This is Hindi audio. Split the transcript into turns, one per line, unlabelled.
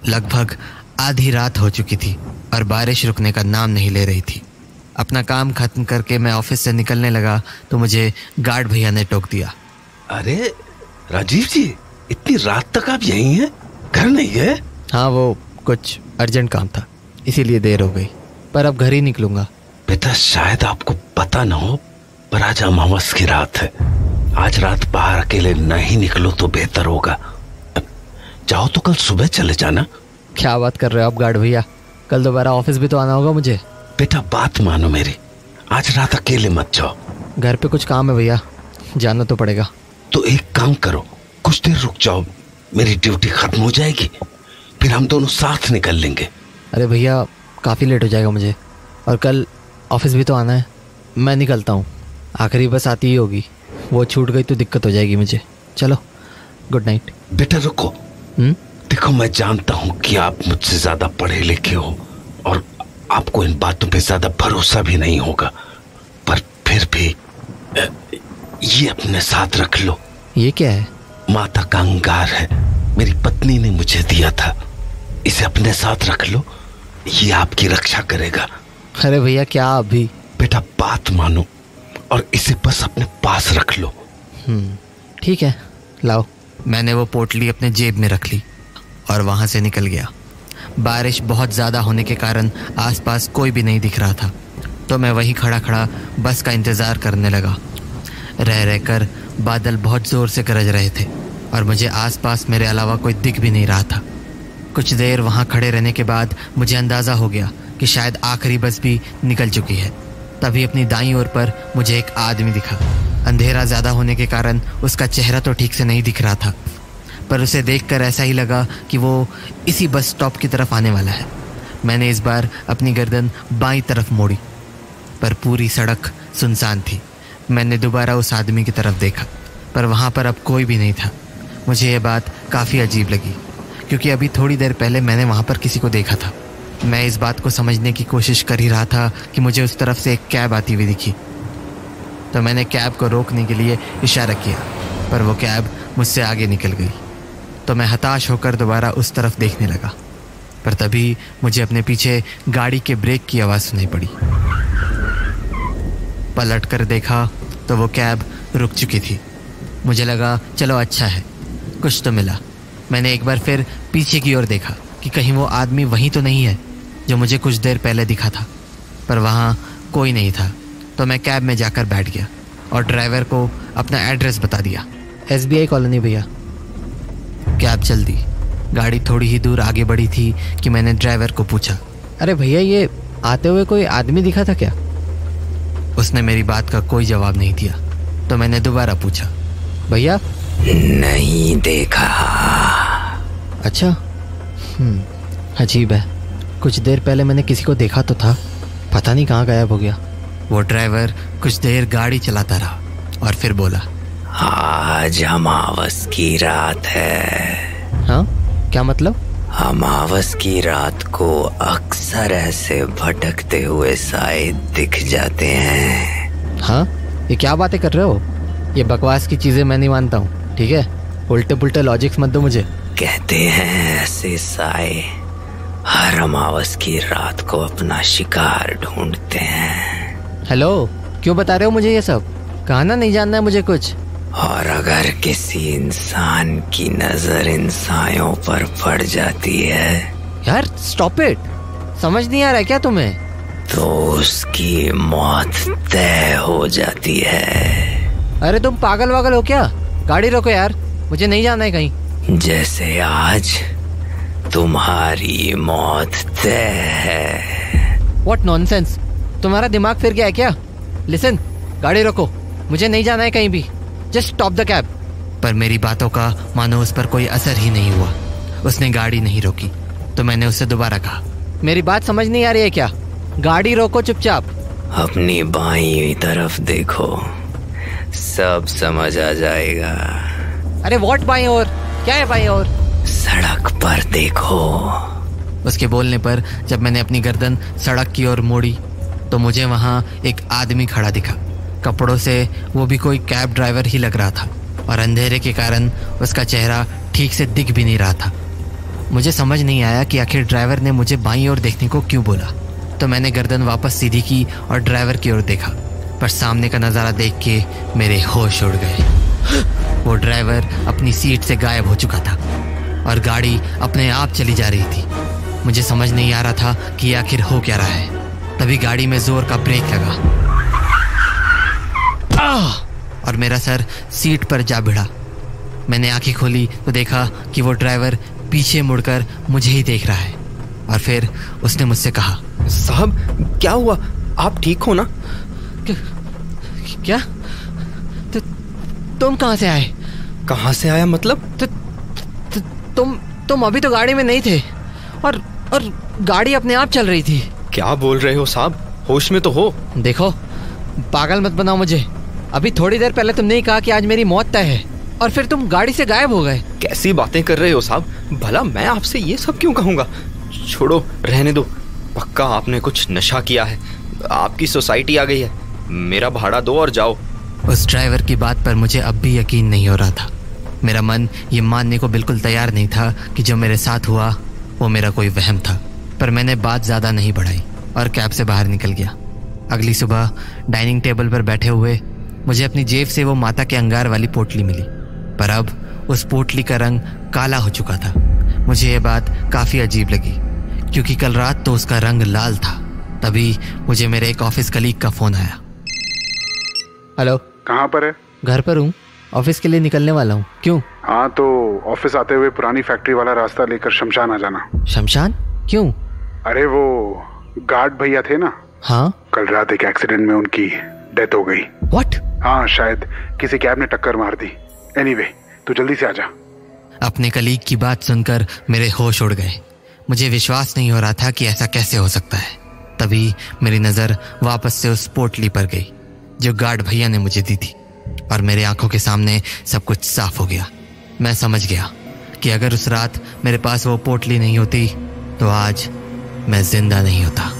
लगभग आधी रात हो चुकी थी और बारिश रुकने का नाम नहीं ले रही थी। अपना काम खत्म करके मैं ऑफिस से निकलने लगा तो मुझे गार्ड भैया ने टोक दिया।
अरे राजीव जी, इतनी रात तक आप यहीं हैं? घर नहीं गए?
हाँ, वो कुछ अर्जेंट काम था, इसीलिए देर हो गई, पर अब घर ही निकलूंगा।
बेटा, शायद आपको पता न हो, पर आज अमावस की रात है। आज रात बाहर अकेले नहीं निकलो तो बेहतर होगा। जाओ तो कल सुबह चले जाना।
क्या बात कर रहे हो आप गार्ड भैया? कल दोबारा ऑफिस भी तो आना होगा मुझे।
बेटा, बात मानो मेरी, आज रात अकेले मत जाओ।
घर पे कुछ काम है भैया, जाना तो पड़ेगा।
तो एक काम करो, कुछ देर रुक जाओ, मेरी ड्यूटी खत्म हो जाएगी, फिर हम दोनों साथ निकल लेंगे।
अरे भैया, काफ़ी लेट हो जाएगा मुझे, और कल ऑफिस भी तो आना है। मैं निकलता हूँ, आखिरी बस आती ही होगी, वो छूट गई तो दिक्कत हो जाएगी मुझे। चलो, गुड नाइट।
बेटा रुको। देखो, मैं जानता हूँ कि आप मुझसे ज्यादा पढ़े लिखे हो और आपको इन बातों पे ज्यादा भरोसा भी नहीं होगा, पर फिर भी ये अपने साथ रख लो।
ये क्या है?
माता का अंगार है, मेरी पत्नी ने मुझे दिया था। इसे अपने साथ रख लो, ये आपकी रक्षा करेगा।
अरे भैया, क्या अभी?
बेटा, बात मानो और इसे बस अपने पास रख लो।
ठीक है, लाओ। मैंने वो पोटली अपने जेब में रख ली और वहाँ से निकल गया। बारिश बहुत ज़्यादा होने के कारण आसपास कोई भी नहीं दिख रहा था, तो मैं वहीं खड़ा खड़ा बस का इंतज़ार करने लगा। रह रहकर बादल बहुत ज़ोर से गरज रहे थे और मुझे आसपास मेरे अलावा कोई दिख भी नहीं रहा था। कुछ देर वहाँ खड़े रहने के बाद मुझे अंदाज़ा हो गया कि शायद आखिरी बस भी निकल चुकी है। तभी अपनी दाईं ओर पर मुझे एक आदमी दिखा। अंधेरा ज़्यादा होने के कारण उसका चेहरा तो ठीक से नहीं दिख रहा था, पर उसे देखकर ऐसा ही लगा कि वो इसी बस स्टॉप की तरफ आने वाला है। मैंने इस बार अपनी गर्दन बाईं तरफ मोड़ी, पर पूरी सड़क सुनसान थी। मैंने दोबारा उस आदमी की तरफ देखा, पर वहाँ पर अब कोई भी नहीं था। मुझे ये बात काफ़ी अजीब लगी, क्योंकि अभी थोड़ी देर पहले मैंने वहाँ पर किसी को देखा था। मैं इस बात को समझने की कोशिश कर ही रहा था कि मुझे उस तरफ से एक कैब आती हुई दिखी, तो मैंने कैब को रोकने के लिए इशारा किया, पर वो कैब मुझसे आगे निकल गई। तो मैं हताश होकर दोबारा उस तरफ देखने लगा, पर तभी मुझे अपने पीछे गाड़ी के ब्रेक की आवाज़ सुनाई पड़ी। पलट कर देखा तो वो कैब रुक चुकी थी। मुझे लगा चलो अच्छा है, कुछ तो मिला। मैंने एक बार फिर पीछे की ओर देखा कि कहीं वो आदमी वहीं तो नहीं है जो मुझे कुछ देर पहले दिखा था, पर वहाँ कोई नहीं था। तो मैं कैब में जाकर बैठ गया और ड्राइवर को अपना एड्रेस बता दिया। SBI कॉलोनी भैया। कैब चल दी। गाड़ी थोड़ी ही दूर आगे बढ़ी थी कि मैंने ड्राइवर को पूछा, अरे भैया, ये आते हुए कोई आदमी दिखा था क्या? उसने मेरी बात का कोई जवाब नहीं दिया। तो मैंने दोबारा पूछा, भैया?
नहीं देखा।
अच्छा, अजीब है, कुछ देर पहले मैंने किसी को देखा तो था, पता नहीं कहाँ गायब हो गया। वो ड्राइवर कुछ देर गाड़ी चलाता रहा और फिर बोला,
आज अमावस की रात है।
हाँ, क्या मतलब?
अमावस की रात को अक्सर ऐसे भटकते हुए साए दिख जाते हैं।
हाँ, ये क्या बातें कर रहे हो? ये बकवास की चीजें मैं नहीं मानता हूँ, ठीक है? उल्टे पुल्टे लॉजिक्स मत दो मुझे।
कहते हैं ऐसे साए हर अमावस की रात को अपना शिकार ढूंढते हैं।
हेलो, क्यों बता रहे हो मुझे ये सब? कहना नहीं जानना है मुझे कुछ।
और अगर किसी इंसान की नजर इन सायों पर पड़ जाती है,
यार स्टॉप इट, समझ नहीं आ रहा है क्या तुम्हें?
तो उसकी मौत तय हो जाती है।
अरे तुम पागल वागल हो क्या? गाड़ी रोको यार, मुझे नहीं जाना है कहीं।
जैसे आज तुम्हारी मौत तय है।
व्हाट नॉनसेंस, तुम्हारा दिमाग फिर गया है क्या? लिसन, गाड़ी रोको, मुझे नहीं जाना है कहीं भी। Just stop the cab. पर मेरी बातों का मानो उस पर कोई असर ही नहीं हुआ। उसने गाड़ी नहीं रोकी। तो मैंने उससे दोबारा कहा, मेरी बात समझ नहीं आ रही है क्या? गाड़ी रोको चुपचाप।
अपनी बाईं तरफ देखो, सब समझ आ जाएगा।
अरे व्हाट बाईं ओर? क्या है बाईं ओर?
सड़क पर देखो।
उसके बोलने पर जब मैंने अपनी गर्दन सड़क की ओर मोड़ी तो मुझे वहाँ एक आदमी खड़ा दिखा। कपड़ों से वो भी कोई कैब ड्राइवर ही लग रहा था और अंधेरे के कारण उसका चेहरा ठीक से दिख भी नहीं रहा था। मुझे समझ नहीं आया कि आखिर ड्राइवर ने मुझे बाईं ओर देखने को क्यों बोला। तो मैंने गर्दन वापस सीधी की और ड्राइवर की ओर देखा, पर सामने का नज़ारा देख के मेरे होश उड़ गए। वो ड्राइवर अपनी सीट से गायब हो चुका था और गाड़ी अपने आप चली जा रही थी। मुझे समझ नहीं आ रहा था कि आखिर हो क्या रहा है। तभी गाड़ी में जोर का ब्रेक लगा और मेरा सर सीट पर जा भिड़ा। मैंने आंखें खोली तो देखा कि वो ड्राइवर पीछे मुड़कर मुझे ही देख रहा है और फिर उसने मुझसे कहा,
साहब क्या हुआ, आप ठीक हो ना?
क्या? तुम कहाँ से आए?
कहाँ से आया मतलब?
तुम अभी तो गाड़ी में नहीं थे और गाड़ी अपने आप चल रही थी।
क्या बोल रहे हो साहब, होश में तो हो।
देखो, पागल मत बनाओ मुझे। अभी थोड़ी देर पहले तुमने ही कहा कि आज मेरी मौत तय है और फिर तुम गाड़ी से गायब हो गए।
कैसी बातें कर रहे हो साहब, भला मैं आपसे ये सब क्यों कहूँगा। छोड़ो, रहने दो। पक्का आपने कुछ नशा किया है। आपकी सोसाइटी आ गई है, मेरा भाड़ा दो और जाओ।
उस ड्राइवर की बात पर मुझे अब भी यकीन नहीं हो रहा था। मेरा मन ये मानने को बिल्कुल तैयार नहीं था कि जो मेरे साथ हुआ वो मेरा कोई वहम था। पर मैंने बात ज़्यादा नहीं बढ़ाई और कैब से बाहर निकल गया। अगली सुबह डाइनिंग टेबल पर बैठे हुए मुझे अपनी जेब से वो माता के अंगार वाली पोटली मिली, पर अब उस पोटली का रंग काला हो चुका था। मुझे ये बात काफ़ी अजीब लगी क्योंकि कल रात तो उसका रंग लाल था। तभी मुझे मेरे एक ऑफिस कलीग का फ़ोन आया। हेलो,
कहाँ पर है?
घर पर हूँ, ऑफिस के लिए निकलने वाला हूँ। क्यों?
हाँ तो ऑफिस आते हुए पुरानी फैक्ट्री वाला रास्ता लेकर शमशान आ जाना।
शमशान? क्यों?
अरे वो गार्ड भैया थे ना,
हाँ,
कल रात एक एक्सीडेंट में उनकी डेथ हो गई।
व्हाट?
हाँ, शायद किसी कैब ने टक्कर मार दी। एनीवे, तू जल्दी से आ जा।
अपने कलीग की बात सुनकर मेरे होश उड़ गए। मुझे विश्वास नहीं हो रहा था कि ऐसा कैसे हो सकता है। तभी मेरी नज़र वापस से उस पोटली पर गई जो गार्ड भैया ने मुझे दी थी और मेरे आंखों के सामने सब कुछ साफ हो गया। मैं समझ गया कि अगर उस रात मेरे पास वो पोटली नहीं होती तो आज मैं जिंदा नहीं होता।